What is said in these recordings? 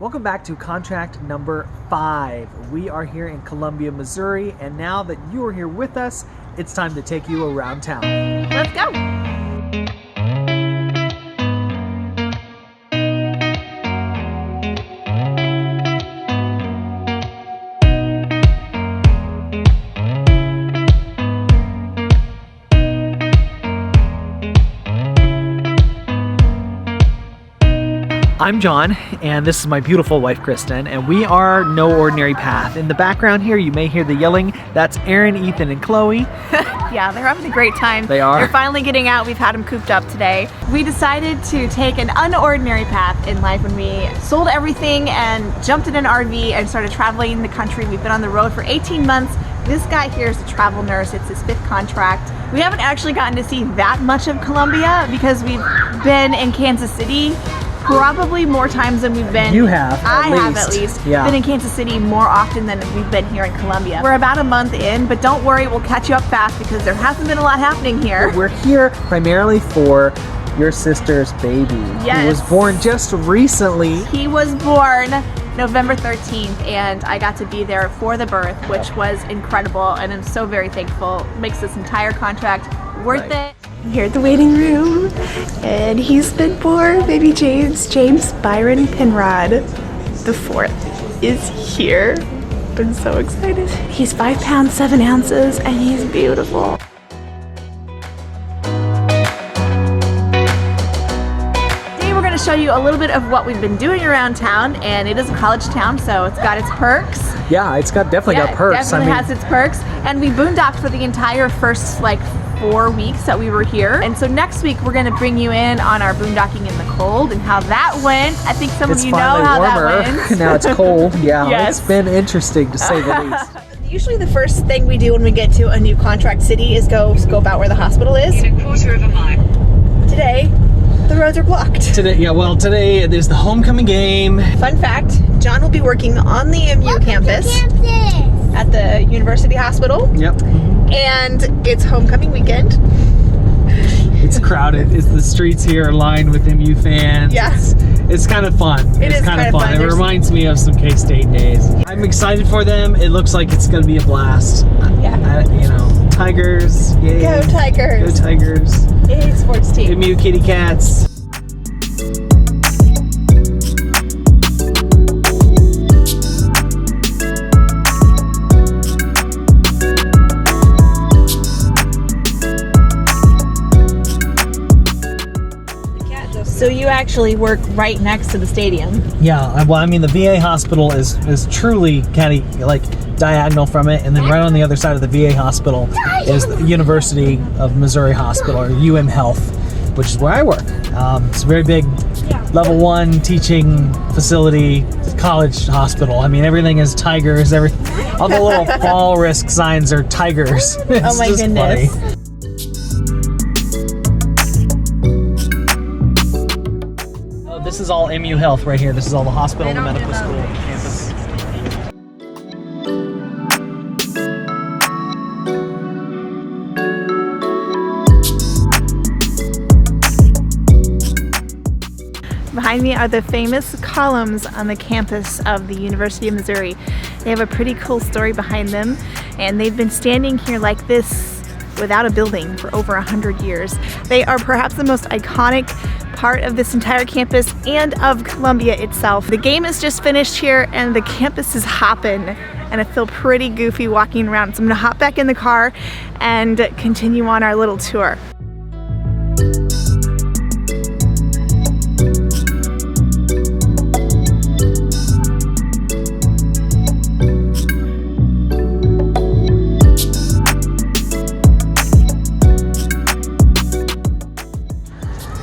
Welcome back to contract number 5. We are here in Columbia, Missouri, and now that you are here with us, it's time to take you around town. Let's go. I'm John, and this is my beautiful wife, Kristen, and we are No Ordinary Path. In the background here, you may hear the yelling. That's Aaron, Ethan, and Chloe. Yeah, they're having a great time. They are. They're finally getting out. We've had them cooped up today. We decided to take an unordinary path in life when we sold everything and jumped in an RV and started traveling the country. We've been on the road for 18 months. This guy here is a travel nurse. It's his 5th contract. We haven't actually gotten to see that much of Columbia because we've been in Kansas City probably more times than we've been. You have, I have at least. Yeah. Been in Kansas City more often than we've been here in Columbia. We're about a month in, but don't worry, we'll catch you up fast because there hasn't been a lot happening here. We're here primarily for your sister's baby. Yes. Who was born just recently. He was born November 13th, and I got to be there for the birth, which was incredible, and I'm so very thankful. It makes this entire contract worth it. Here at the waiting room, and he's been born. Baby James Byron Penrod the 4th is here. Been so excited. He's 5 pounds 7 ounces, and he's beautiful. Today we're going to show you a little bit of what we've been doing around town, and it is a college town, so it's got its perks. Yeah, it's definitely got perks. Definitely has its perks, and we boondocked for the entire first 4 weeks that we were here, and so next week we're going to bring you in on our boondocking in the cold and how that went. I think some of you know how that went. Now it's cold. Yeah, Yes. It's been interesting to say the least. Usually the first thing we do when we get to a new contract city is go scope out where the hospital is. In a quarter of a mile. Today, the roads are blocked. Today there's the homecoming game. Fun fact, John will be working on the MU campus at the University Hospital. Yep. And it's homecoming weekend. It's crowded. The streets here are lined with MU fans. Yeah. It's kind of fun. It's kind of fun. It There's- reminds me of some K-State days. I'm excited for them. It looks like it's going to be a blast. Yeah. Tigers. Yay. Go Tigers. Go Tigers. Yay, sports team. MU Kitty Cats. So you actually work right next to the stadium. Yeah, well, I mean, the VA hospital is truly kind of diagonal from it, and then right on the other side of the VA hospital is the University of Missouri Hospital, or UM Health, which is where I work. It's a very big level 1 teaching facility, college hospital. I mean, everything is tigers. All the little fall risk signs are tigers. It's Oh my just goodness. funny. This is all MU Health right here. This is all the hospital and the medical school campus. Behind me are the famous columns on the campus of the University of Missouri. They have a pretty cool story behind them, and they've been standing here like this without a building for over 100 years. They are perhaps the most iconic part of this entire campus and of Columbia itself. The game is just finished here and the campus is hopping, and I feel pretty goofy walking around. So I'm gonna hop back in the car and continue on our little tour.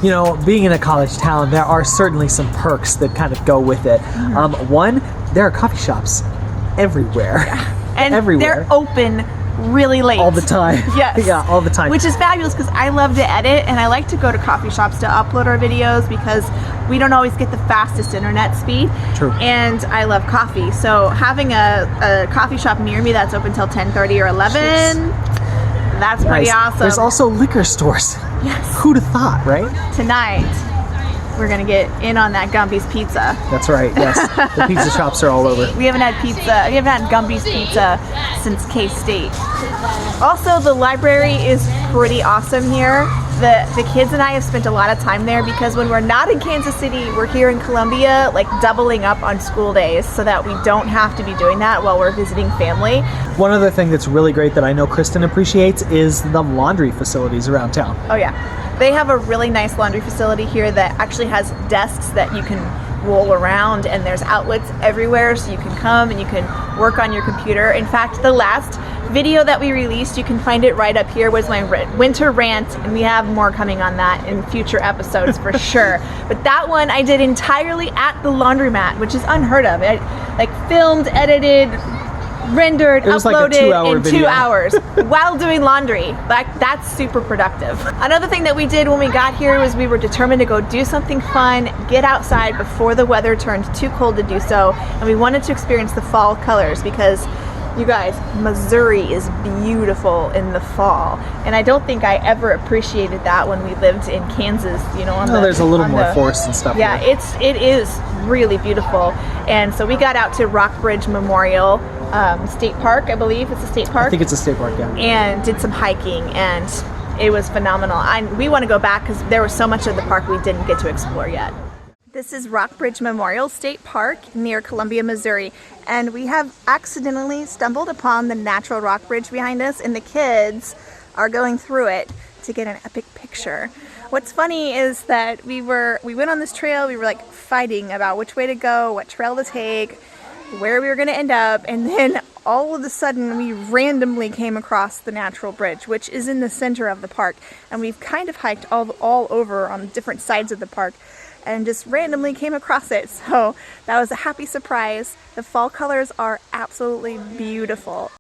You know, being in a college town, there are certainly some perks that kind of go with it. One, there are coffee shops everywhere. And everywhere. they're open really late. All the time. Yes. Yeah, all the time. Which is fabulous because I love to edit and I like to go to coffee shops to upload our videos because we don't always get the fastest internet speed. True. And I love coffee. So having a coffee shop near me that's open till 10:30 or 11, that's pretty Nice. awesome. There's also liquor stores. Yes. Who'd have thought, right? Tonight, we're gonna get in on that Gumby's pizza. That's right, yes. The pizza shops are all over. We haven't had pizza, we haven't had Gumby's pizza since K-State. Also, the library is pretty awesome here. The kids and I have spent a lot of time there because when we're not in Kansas City, we're here in Columbia, like doubling up on school days so that we don't have to be doing that while we're visiting family. One other thing that's really great that I know Kristen appreciates is the laundry facilities around town. Oh yeah. They have a really nice laundry facility here that actually has desks that you can roll around, and there's outlets everywhere so you can come and you can work on your computer. In fact, the last video that we released, you can find it right up here, was my winter rant, and we have more coming on that in future episodes for sure. But that one I did entirely at the laundromat, which is unheard of. I like filmed, edited, rendered, uploaded like in 2 hours while doing laundry. Like, that's super productive. Another thing that we did when we got here was we were determined to go do something fun, get outside before the weather turned too cold to do so, and we wanted to experience the fall colors because, you guys, Missouri is beautiful in the fall, and I don't think I ever appreciated that when we lived in Kansas. You know, there's a little more forest and stuff. Yeah, here. it is really beautiful, and so we got out to Rockbridge Memorial State Park, I believe it's a state park. I think it's a state park, yeah. And did some hiking, and it was phenomenal. We want to go back because there was so much of the park we didn't get to explore yet. This is Rockbridge Memorial State Park near Columbia, Missouri, and we have accidentally stumbled upon the natural rock bridge behind us, and the kids are going through it to get an epic picture. What's funny is that we went on this trail, we were like fighting about which way to go, what trail to take, where we were going to end up, and then all of a sudden we randomly came across the natural bridge, which is in the center of the park, and we've kind of hiked all over on different sides of the park and just randomly came across it. So that was a happy surprise. The fall colors are absolutely beautiful.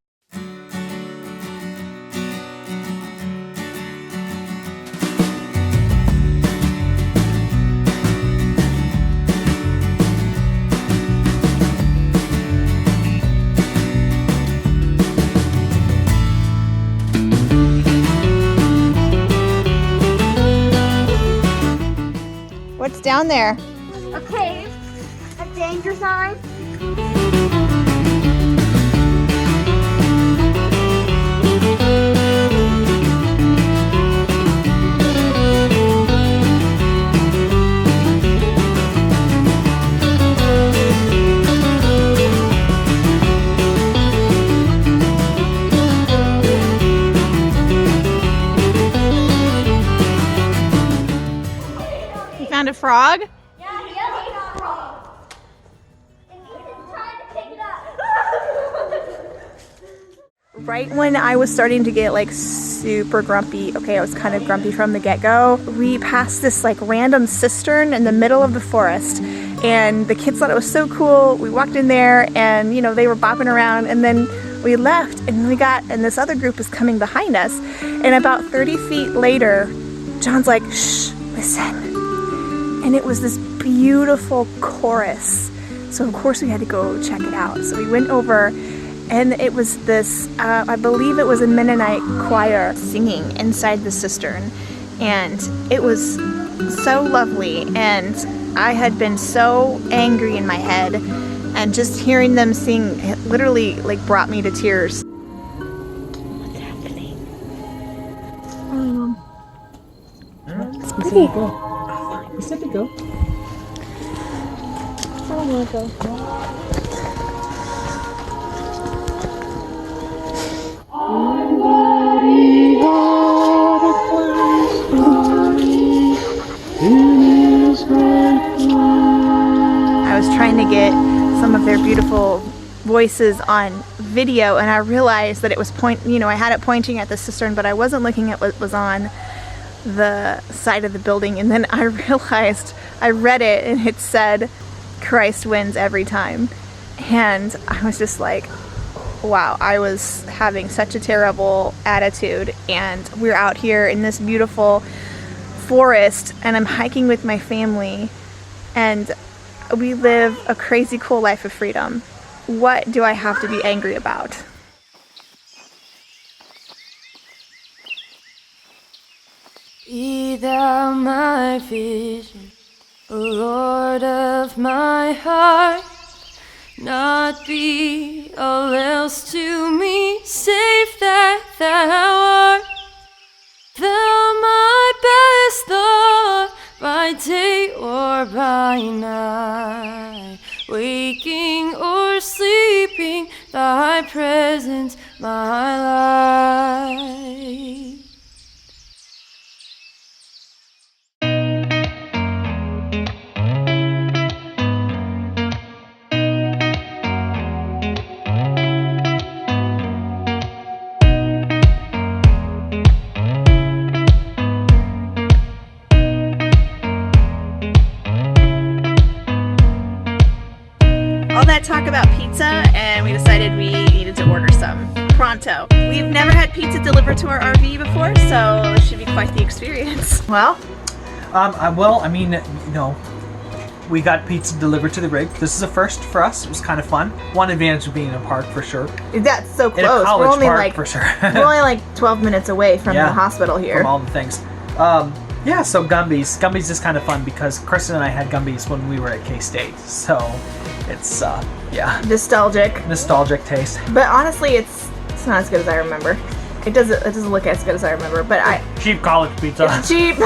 What's down there? A cave, a danger sign. Found a frog? Yeah, he has a frog. And he's trying to pick it up. Right when I was starting to get like super grumpy, okay, I was kind of grumpy from the get-go, we passed this like random cistern in the middle of the forest, and the kids thought it was so cool. We walked in there and, you know, they were bopping around, and then we left, and and this other group was coming behind us, and about 30 feet later, John's like, shh, listen. And it was this beautiful chorus. So of course we had to go check it out. So we went over, and it was this, I believe it was a Mennonite choir singing inside the cistern. And it was so lovely. And I had been so angry in my head. And just hearing them sing literally like brought me to tears. What's happening? It's pretty. Let's let it go. I don't want to go. I was trying to get some of their beautiful voices on video, and I realized that it was I had it pointing at the cistern, but I wasn't looking at what was on the side of the building, and then I realized, I read it, and it said, Christ wins every time. And I was just like, wow, I was having such a terrible attitude, and we're out here in this beautiful forest, and I'm hiking with my family, and we live a crazy cool life of freedom. What do I have to be angry about? Be thou my vision, Lord of my heart, not be all else to me, save that thou art. Thou my best thought, by day or by night, waking or sleeping, thy presence my life. All that talk about pizza, and we decided we needed to order some pronto. We've never had pizza delivered to our RV before, so this should be quite the experience. Well, Well, I mean, you know, we got pizza delivered to the rig. This is a first for us. It was kind of fun. One advantage of being in a park for sure. that's so In a close. college We're only park like for sure. we're only like 12 minutes away from Yeah, the hospital here. From all the things. Yeah, so Gumby's. Gumby's is kind of fun because Kristen and I had Gumby's when we were at K-State. So it's, yeah, nostalgic taste. But honestly, it's not as good as I remember. It doesn't look as good as I remember, but Cheap college pizza. it's cheap.